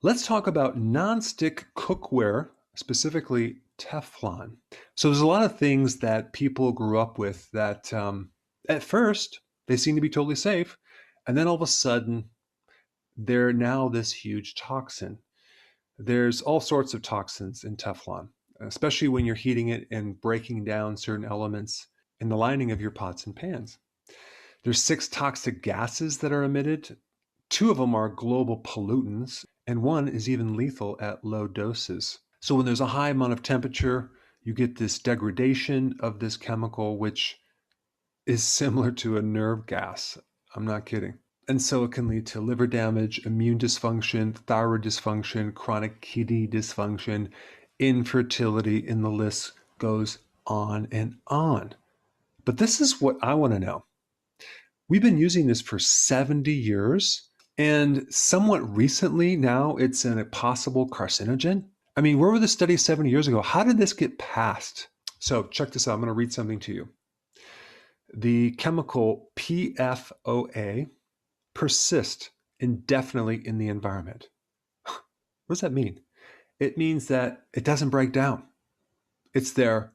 Let's talk about nonstick cookware, specifically Teflon. So there's a lot of things that people grew up with that at first they seem to be totally safe, and then all of a sudden they're now this huge toxin. There's all sorts of toxins in Teflon, especially when you're heating it and breaking down certain elements in the lining of your pots and pans. There's 6 toxic gases that are emitted. 2 of them are global pollutants, and 1 is even lethal at low doses. So when there's a high amount of temperature, you get this degradation of this chemical, which is similar to a nerve gas. I'm not kidding. And so it can lead to liver damage, immune dysfunction, thyroid dysfunction, chronic kidney dysfunction, infertility, and the list goes on and on. But this is what I want to know. We've been using this for 70 years, and somewhat recently now it's a possible carcinogen. I mean, where were the studies 70 years ago? How did this get passed? So check this out. I'm going to read something to you. The chemical PFOA persists indefinitely in the environment. What does that mean? It means that it doesn't break down. It's there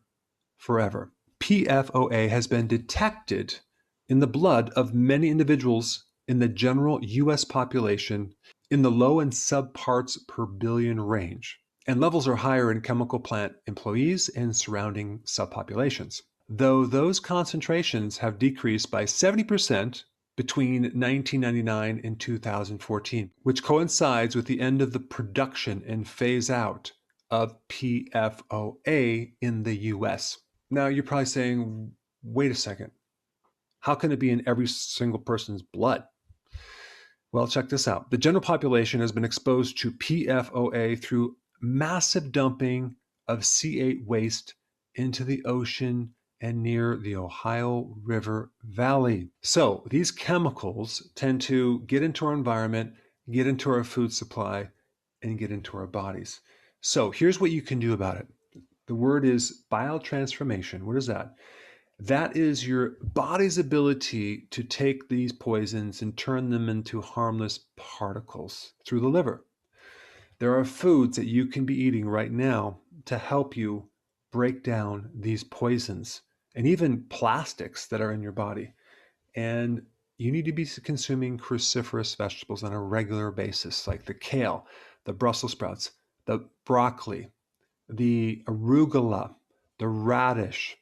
forever. PFOA has been detected in the blood of many individuals in the general US population in the low and subparts per billion range. And levels are higher in chemical plant employees and surrounding subpopulations. Though those concentrations have decreased by 70% between 1999 and 2014, which coincides with the end of the production and phase out of PFOA in the US. Now you're probably saying, wait a second, how can it be in every single person's blood? Well, check this out. The general population has been exposed to PFOA through massive dumping of C8 waste into the ocean and near the Ohio River Valley. So these chemicals tend to get into our environment, get into our food supply, and get into our bodies. So here's what you can do about it. The word is biotransformation. What is that? That is your body's ability to take these poisons and turn them into harmless particles through the liver. There are foods that you can be eating right now to help you break down these poisons and even plastics that are in your body. And you need to be consuming cruciferous vegetables on a regular basis, like the kale, the Brussels sprouts, the broccoli, the arugula, the radish.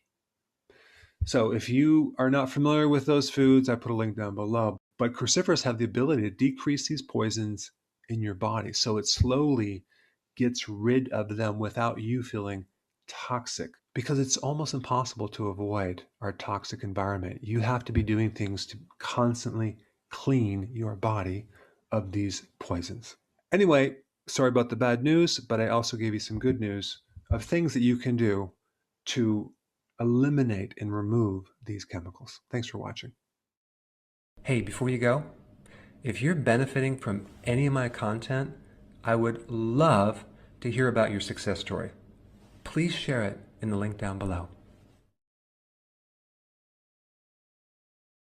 So if you are not familiar with those foods, I put a link down below. But cruciferous have the ability to decrease these poisons in your body. So it slowly gets rid of them without you feeling toxic, because it's almost impossible to avoid our toxic environment. You have to be doing things to constantly clean your body of these poisons. Anyway, sorry about the bad news, but I also gave you some good news of things that you can do to eliminate and remove these chemicals. Thanks for watching. Hey, before you go, if you're benefiting from any of my content, I would love to hear about your success story. Please share it in the link down below.